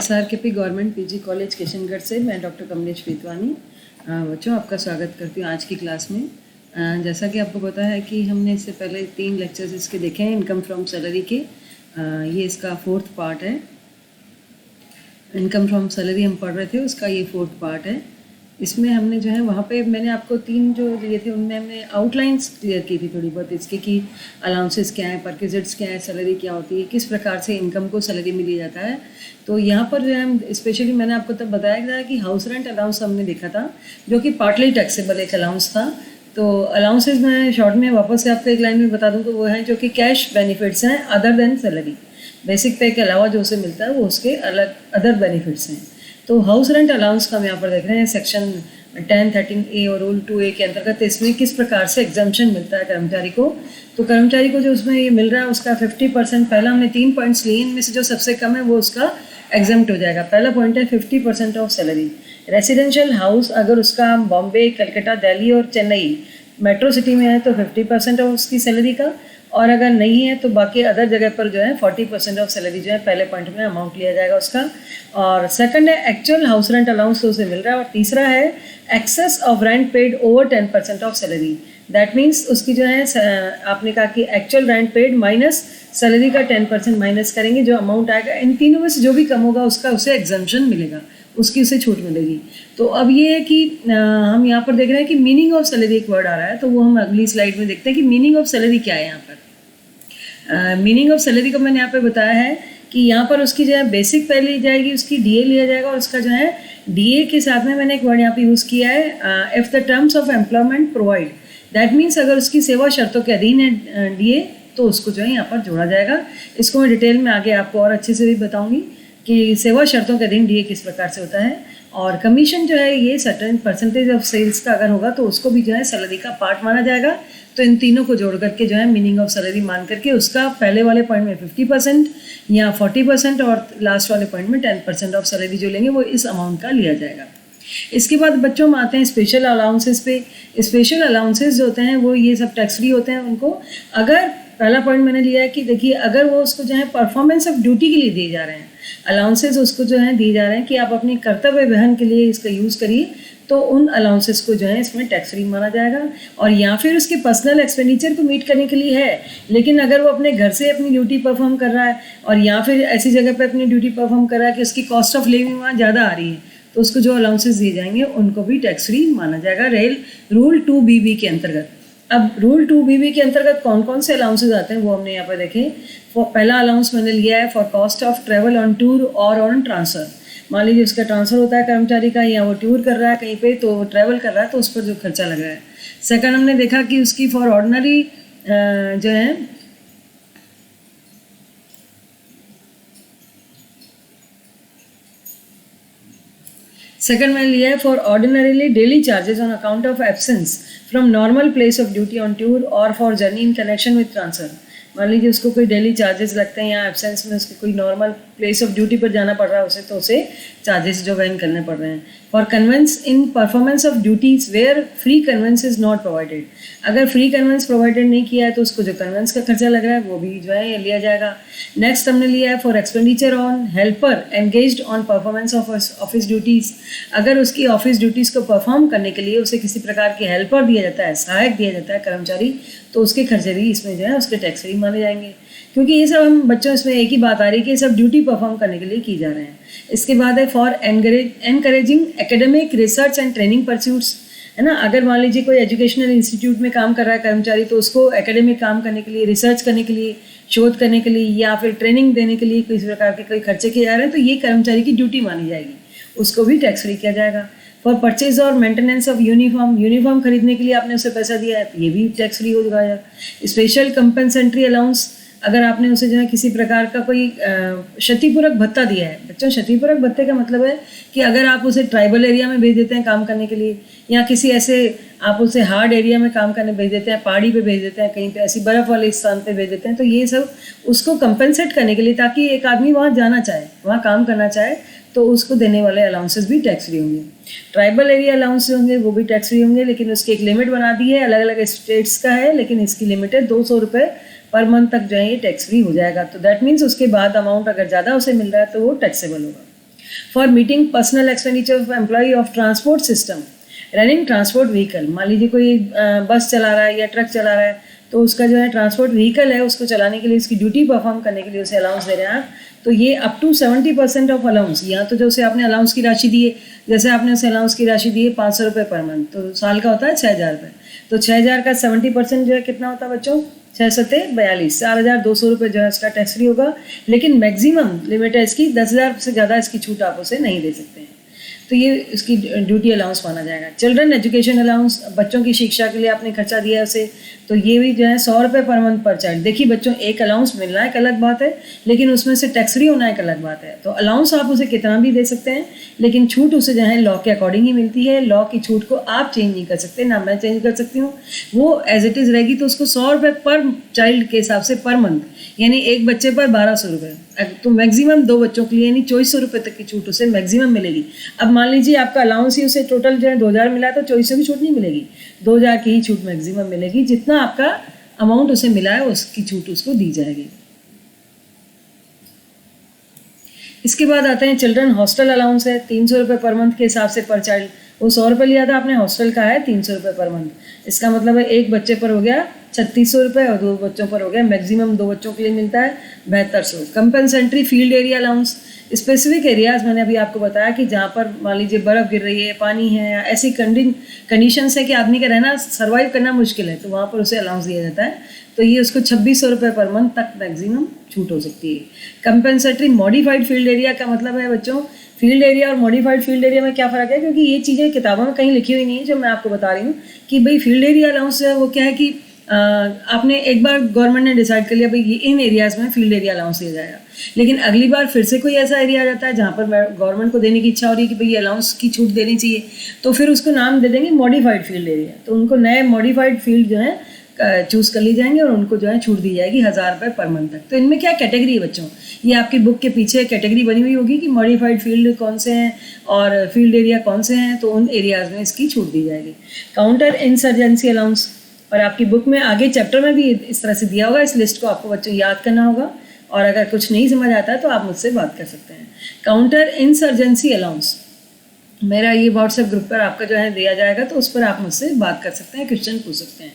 SRKP government PG college Kishangarh से मैं doctor Kamlesh वेतवानी बच्चों आपका स्वागत करती हूँ आज की क्लास में। जैसा कि आपको पता है कि हमने इससे पहले 3 लेक्चर्स इसके देखे हैं इनकम फ्रॉम सैलरी के। ये इसका 4th पार्ट है। इनकम फ्रॉम सैलरी हम पढ़ रहे थे, उसका ये 4th पार्ट है। इसमें हमने जो है वहाँ पे मैंने आपको 3 जो लिए थे उनमें हमने आउटलाइंस क्लियर की थी थोड़ी बहुत इसकी कि अलाउंसेस क्या है, परक्विजिट्स क्या है, सैलरी क्या होती है, किस प्रकार से इनकम को सैलरी में लिया जाता है। तो यहाँ पर जो है हम स्पेशली मैंने आपको तब बताया था कि हाउस रेंट अलाउंस हमने देखा था जो कि पार्टली टैक्सेबल एक अलाउंस था। तो अलाउंसेस मैं शॉर्ट में वापस से आपको एक लाइन में बता दूँ तो वो है जो कि कैश बेनिफिट्स हैं अदर देन सैलरी। बेसिक पे के अलावा जो उसे मिलता है वो उसके अलग अदर बेनिफिट्स हैं। तो हाउस रेंट अलाउंस का हम यहाँ पर देख रहे हैं सेक्शन 10(13)A और रूल 2A के अंतर्गत इसमें किस प्रकार से एग्जम्पशन मिलता है कर्मचारी को। तो कर्मचारी को जो उसमें ये मिल रहा है उसका 50%, पहला हमने 3 पॉइंट्स लिए, इनमें से जो सबसे कम है वो उसका एग्जम्प्ट हो जाएगा। पहला पॉइंट है 50% ऑफ सैलरी। रेसिडेंशियल हाउस अगर उसका बॉम्बे, कलकत्ता, दिल्ली और चेन्नई मेट्रो सिटी में है तो 50% ऑफ उसकी सैलरी का, और अगर नहीं है तो बाकी अदर जगह पर जो है 40% ऑफ सैलरी जो है पहले पॉइंट में अमाउंट लिया जाएगा उसका। और सेकंड है एक्चुअल हाउस रेंट अलाउंस तो उसे मिल रहा है। और तीसरा है excess of rent paid over 10% of salary. That means उसकी जो है आपने कहा कि actual rent paid minus salary का 10% माइनस करेंगे, जो अमाउंट आएगा इन तीनों में से जो भी कम होगा उसका उसे एग्जम्पशन मिलेगा, उसकी उसे छूट मिलेगी। तो अब ये है कि हम यहाँ पर देख रहे हैं कि मीनिंग ऑफ सैलरी एक वर्ड आ रहा है, तो वो हम अगली स्लाइड में देखते हैं कि मीनिंग ऑफ सैलरी क्या है। यहाँ पर मीनिंग ऑफ सैलरी को मैंने यहाँ पे बताया है कि यहाँ पर उसकी जो है बेसिक पे ली जाएगी, उसकी डीए लिया जाएगा, और उसका जो है डीए के साथ में मैंने एक वर्ड यहाँ पे यूज़ किया है if the terms of employment provide. That means अगर उसकी सेवा शर्तों के अधीन है डीए तो उसको जो है यहाँ पर जोड़ा जाएगा। इसको मैं डिटेल में आगे आपको और अच्छे से भी बताऊँगी कि सेवा शर्तों के अधीन डीए किस प्रकार से होता है। और कमीशन जो है ये सर्टेन परसेंटेज ऑफ सेल्स का अगर होगा तो उसको भी जो है सैलरी का पार्ट माना जाएगा। तो इन तीनों को जोड़ करके जो है मीनिंग ऑफ सैलरी मान करके उसका पहले वाले पॉइंट में 50% या 40% और लास्ट वाले पॉइंट में 10% ऑफ सैलरी जो लेंगे वो इस अमाउंट का लिया जाएगा। इसके बाद बच्चों में आते हैं स्पेशल अलाउंसेस पे। स्पेशल अलाउंसेस जो होते हैं वो ये सब टैक्स फ्री होते हैं। उनको अगर पहला पॉइंट मैंने लिया है कि देखिए अगर वो उसको जो है परफॉर्मेंस ऑफ ड्यूटी के लिए दिए जा रहे हैं, अलाउंसेस उसको जो है दिए जा रहे हैं कि आप अपनी कर्तव्य वहन के लिए इसका यूज़ करिए, तो उन अलाउंसेस को जो है इसमें टैक्स फ्री माना जाएगा। और या फिर उसके पर्सनल एक्सपेंडिचर को मीट करने के लिए है, लेकिन अगर वो अपने घर से अपनी ड्यूटी परफॉर्म कर रहा है और या फिर ऐसी जगह पे अपनी ड्यूटी परफॉर्म कर रहा है कि उसकी कॉस्ट ऑफ लिविंग वहाँ ज़्यादा आ रही है, तो उसको जो अलाउंसेस दिए जाएंगे उनको भी टैक्स फ्री माना जाएगा रूल 2BB के अंतर्गत। अब रूल 2BB के अंतर्गत कौन कौन से अलाउंसेस आते हैं वो हमने यहाँ पर देखें। पहला अलाउंस मैंने लिया है for cost of travel on tour और ऑन ट्रांसफ़र। मान लीजिए उसका ट्रांसफ़र होता है कर्मचारी का, या वो टूर कर रहा है कहीं पे तो ट्रैवल कर रहा है तो उस पर जो खर्चा लग रहा है। सेकंड हमने देखा कि उसकी फॉर ऑर्डिनरी जो है सेकंड मैंने लिया है for ordinarily daily charges on account of absence from normal place of duty on tour और for journey in connection with transfer. मान लीजिए उसको कोई डेली चार्जेस लगते हैं या एब्सेंस में उसको कोई नॉर्मल प्लेस ऑफ ड्यूटी पर जाना पड़ रहा है उसे, तो उसे चार्जेस जो वहन करने पड़ रहे हैं। For conveyance in performance of duties where free conveyance is not provided. अगर फ्री कन्वेंस प्रोवाइडेड नहीं किया है तो उसको जो कन्वेंस का खर्चा लग रहा है वो भी जो है लिया जाएगा। नेक्स्ट हमने लिया है for expenditure on helper engaged on performance of office duties. अगर उसकी ऑफिस ड्यूटीज़ को परफॉर्म करने के लिए उसे किसी प्रकार के हेल्पर दिया जाता है, सहायक दिया जाता है कर्मचारी, तो उसके खर्चे भी इसमें जो है उसके टैक्स फ्री माने जाएंगे। क्योंकि ये सब हम बच्चों इसमें एक ही बात आ रही है कि ये सब ड्यूटी परफॉर्म करने के लिए की जा रहे हैं। इसके बाद है for encouraging academic research and training pursuits, है ना। अगर मान लीजिए कोई एजुकेशनल इंस्टीट्यूट में काम कर रहा है कर्मचारी, तो उसको एकेडमिक काम करने के लिए, रिसर्च करने के लिए, शोध करने के लिए या फिर ट्रेनिंग देने के लिए किसी प्रकार के कोई खर्चे किए जा रहे हैं तो ये कर्मचारी की ड्यूटी मानी जाएगी, उसको भी टैक्स फ्री किया जाएगा। फॉर परचेज और मेंटेनेंस ऑफ यूनिफॉर्म खरीदने के लिए आपने उसे पैसा दिया है तो ये भी टैक्स फ्री हो जाएगा। स्पेशल कंपनसेंट्री अलाउंस, अगर आपने उसे जो है किसी प्रकार का कोई क्षतिपूरक भत्ता दिया है। बच्चों, क्षतिपूरक भत्ते का मतलब है कि अगर आप उसे ट्राइबल एरिया में भेज देते हैं काम करने के लिए, या किसी ऐसे आप उसे हार्ड एरिया में काम करने भेज देते हैं, पहाड़ी पे भेज देते हैं, कहीं पे ऐसी बर्फ़ वाले स्थान पे भेज देते हैं, तो ये सब उसको कंपनसेट करने के लिए, ताकि एक आदमी वहाँ जाना चाहे, वहाँ काम करना चाहे, तो उसको देने वाले अलाउंसेस भी टैक्स फ्री होंगे। ट्राइबल एरिया अलाउंस होंगे वो भी टैक्स फ्री होंगे, लेकिन उसकी एक लिमिट बना दी है, अलग अलग स्टेट्स का है, लेकिन इसकी लिमिट है 200 रुपये पर मंथ तक जो है ये टैक्स फ्री हो जाएगा। तो दैट मीन्स उसके बाद अमाउंट अगर ज़्यादा उसे मिल रहा है तो वो टैक्सेबल होगा। For meeting personal expenditure of employee of transport system running transport vehicle. मान लीजिए कोई बस चला रहा है या ट्रक चला रहा है, तो उसका जो है ट्रांसपोर्ट व्हीकल है उसको चलाने के लिए, उसकी ड्यूटी परफॉर्म करने के लिए उसे अलाउंस दे रहे हैं आप, तो ये अप टू 70% ऑफ अलाउंस, या तो जो उसे आपने अलाउंस की राशि दी है, जैसे आपने उसे अलाउंस की राशि दी है 500 रुपये पर मंथ, तो साल का होता है 6,000 रुपये, तो 6,000 का 70% जो है कितना होता है बच्चों, 6 सत्ते 42, 4,200 रुपये जो है इसका टैक्स फ्री होगा। लेकिन मैक्सिमम लिमिट है इसकी 10,000 से ज़्यादा इसकी छूट आप उसे नहीं दे सकते हैं, तो ये इसकी ड्यूटी अलाउंस माना जाएगा। चिल्ड्रन एजुकेशन अलाउंस, बच्चों की शिक्षा के लिए आपने खर्चा दिया है उसे, तो ये भी जो है 100 रुपये पर मंथ पर चाइल्ड। देखिए बच्चों, एक अलाउंस मिलना एक अलग बात है, लेकिन उसमें से टैक्स फ्री होना एक अलग बात है। तो अलाउंस आप उसे कितना भी दे सकते हैं, लेकिन छूट उसे जो है लॉ के अकॉर्डिंग ही मिलती है। लॉ की छूट को आप चेंज नहीं कर सकते, ना मैं चेंज कर सकती हूँ, वो एज इट इज़ रहेगी। तो उसको 100 रुपये पर चाइल्ड के हिसाब से पर मंथ, यानी एक बच्चे पर 1,200 रुपये, तो मैक्सिमम 2 बच्चों के लिए यानी 2,400 रुपये तक की छूट उसे मैक्सिमम मिलेगी। अब मान लीजिए आपका अलाउंस ही उसे टोटल जो है 2,000 मिला, तो 2,400 की छूट नहीं मिलेगी, 2,000 की ही छूट मैक्सिमम मिलेगी। जितना आपका अमाउंट उसे मिला है उसकी छूट उसको दी जाएगी। इसके बाद आते हैं चिल्ड्रन हॉस्टल अलाउंस है 300 रुपये पर मंथ के हिसाब से पर चाइल्ड। वो 100 रुपये लिया था आपने, हॉस्टल का है 300 रुपये पर मंथ। इसका मतलब है एक बच्चे पर हो गया 3,600 रुपये और 2 बच्चों पर हो गया, मैक्सिमम 2 बच्चों के लिए मिलता है 7,200। Compensatory field area allowance, specific areas मैंने अभी आपको बताया कि जहाँ पर मान लीजिए बर्फ़ गिर रही है, पानी है, या ऐसी कंडीशंस है कि आदमी का रहना सर्वाइव करना मुश्किल है, तो वहाँ पर उसे अलाउंस दिया जाता है। तो ये उसको 2,600 रुपये पर मंथ तक मैक्सिमम छूट हो सकती है। कंपनसेटरी मॉडिफाइड फील्ड एरिया का मतलब है बच्चों, फील्ड एरिया और मॉडिफाइड फील्ड एरिया में क्या फ़र्क है, क्योंकि ये चीज़ें किताबों में कहीं लिखी हुई नहीं है, जो मैं आपको बता रही हूँ कि भाई फील्ड एरिया अलाउंस है वो क्या है कि आपने एक बार गवर्नमेंट ने डिसाइड कर लिया भाई ये इन एरियाज़ में फील्ड एरिया अलाउंस दिया जाएगा, लेकिन अगली बार फिर से कोई ऐसा एरिया आ जाता है जहाँ पर गवर्नमेंट को देने की इच्छा हो रही है कि भाई ये अलाउंस की छूट देनी चाहिए, तो फिर उसको नाम दे देंगे मॉडिफाइड फील्ड एरिया। तो उनको नए मॉडिफाइड फील्ड जो है चूज़ कर ली जाएंगे और उनको जो है छूट दी जाएगी 1,000 रुपये पर मंथ तक। तो इनमें क्या कैटेगरी है बच्चों, ये आपकी बुक के पीछे कैटेगरी बनी हुई होगी कि मॉडिफाइड फील्ड कौन से हैं और फील्ड एरिया कौन से हैं, तो उन एरियाज़ में इसकी छूट दी जाएगी। काउंटर इंसर्जेंसी अलाउंस, और आपकी बुक में आगे चैप्टर में भी इस तरह से दिया होगा, इस लिस्ट को आपको बच्चों याद करना होगा, और अगर कुछ नहीं समझ आता है तो आप मुझसे बात कर सकते हैं। काउंटर इंसर्जेंसी अलाउंस मेरा ये व्हाट्सएप ग्रुप पर आपका जो है दिया जाएगा, तो उस पर आप मुझसे बात कर सकते हैं, क्वेश्चन पूछ सकते हैं।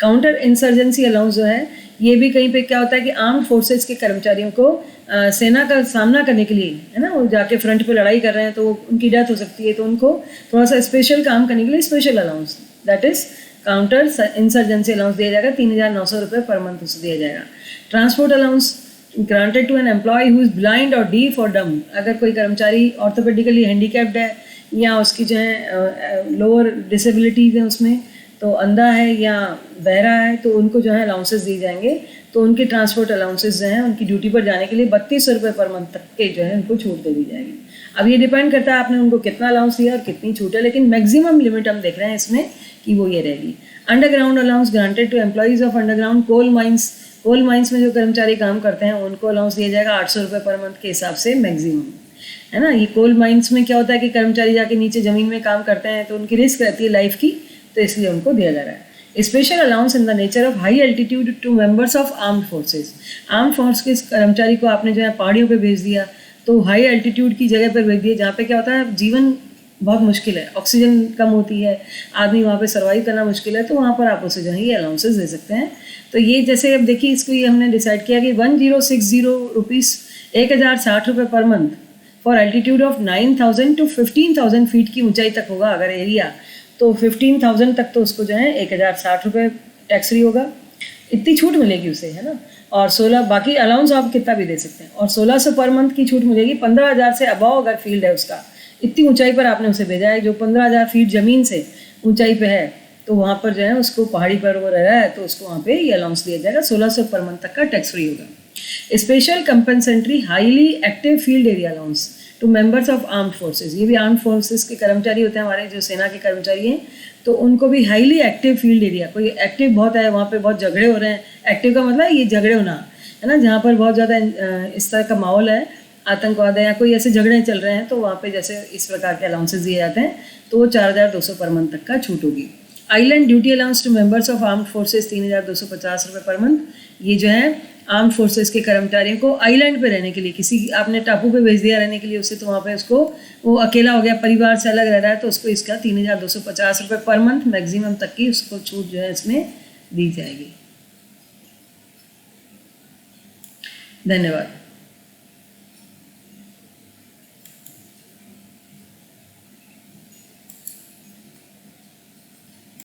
काउंटर इंसर्जेंसी अलाउंस जो है ये भी कहीं पे क्या होता है कि आर्म्ड फोर्सेस के कर्मचारियों को सेना का सामना करने के लिए, है ना, वो जाके फ्रंट पे लड़ाई कर रहे हैं तो उनकी डेथ हो सकती है, तो उनको थोड़ा सा स्पेशल काम करने के लिए special allowance, that is counter insurgency allowance दिया जाएगा, 3,900 रुपये पर मंथ उसे दिया जाएगा। Transport allowance granted to an employee who is blind और डीफ और डम, अगर कोई कर्मचारी ऑर्थोपेडिकली हैंडीकैप्ड है या उसकी जो है लोअर डिसेबिलिटीज़ हैं उसमें, तो अंधा है या बहरा है, तो उनको जो है अलाउंसेस दिए जाएंगे। तो उनके ट्रांसपोर्ट अलाउंसेस जो हैं उनकी ड्यूटी पर जाने के लिए 3,200 रुपये पर मंथ तक के जो है उनको छूट दे दी जाएगी। अब ये डिपेंड करता है आपने उनको कितना अलाउंस दिया और कितनी छूट है, लेकिन मैक्सिमम लिमिट हम देख रहे हैं इसमें कि वो ये रहेगी। Underground allowance granted to employees of underground coal mines में जो कर्मचारी काम करते हैं उनको अलाउंस दिया जाएगा 800 रुपये पर मंथ के हिसाब से मैक्सिमम, है ना। ये कोल माइंस में क्या होता है कि कर्मचारी जाके नीचे ज़मीन में काम करते हैं, तो उनकी रिस्क रहती है लाइफ की, तो इसलिए उनको दिया जा रहा है। Special allowance in the nature of high altitude to members of armed forces, arm force के कर्मचारी को आपने जो है पहाड़ियों पे भेज दिया, तो हाई एल्टीट्यूड की जगह पर भेज दिया जहाँ पे क्या होता है जीवन बहुत मुश्किल है, ऑक्सीजन कम होती है, आदमी वहाँ पे सर्वाइव करना मुश्किल है, तो वहाँ पर आप उसे जो है ये अलाउंसेस दे सकते हैं। तो ये जैसे अब देखिए इसको ये हमने डिसाइड किया कि 1060 रुपीज़ 1,060 रुपये per month for altitude of 9,000 to 15,000 feet की ऊंचाई तक होगा अगर एरिया, तो 15,000 तक तो उसको जो है 1,060 रुपये टैक्स फ्री होगा, इतनी छूट मिलेगी उसे, है ना। और 16 बाकी अलाउंस आप कितना भी दे सकते हैं, और 1,600 पर मंथ की छूट मिलेगी 15,000 से अबव अगर फील्ड है उसका, इतनी ऊंचाई पर आपने उसे भेजा है जो 15,000 फीट ज़मीन से ऊंचाई पे है, तो वहाँ पर जो है उसको पहाड़ी पर वो रह रहा है, तो उसको वहाँ पे ये अलाउंस दिया जाएगा, 1,600 पर मंथ तक का टैक्स फ्री होगा। Special compensatory highly active field area allowance to members of armed forces, ये भी आर्म्ड फोर्सेस के कर्मचारी होते हैं हमारे जो सेना के कर्मचारी हैं, तो उनको भी हाईली एक्टिव फील्ड एरिया, कोई एक्टिव बहुत है वहाँ पे बहुत झगड़े हो रहे हैं, एक्टिव का मतलब ये झगड़े होना, है ना, जहाँ पर बहुत ज़्यादा इस तरह का माहौल है, आतंकवाद है या कोई ऐसे झगड़े चल रहे हैं, तो वहाँ पे जैसे इस प्रकार के अलाउंसेस दिए जाते हैं, तो वो 4,200 पर मंथ तक का छूट होगी। Island duty allowance to members of armed forces 3,250 रुपये पर मंथ, ये जो है आर्म फोर्सेस के कर्मचारियों को आइलैंड पे रहने के लिए, किसी आपने टापू पे भेज दिया रहने के लिए उसे, तो वहाँ पे उसको वो अकेला हो गया, परिवार से अलग रह रहा है, तो उसको इसका 3,250 रुपये पर मंथ मैक्सिमम तक की उसको छूट जो है इसमें दी जाएगी। धन्यवाद।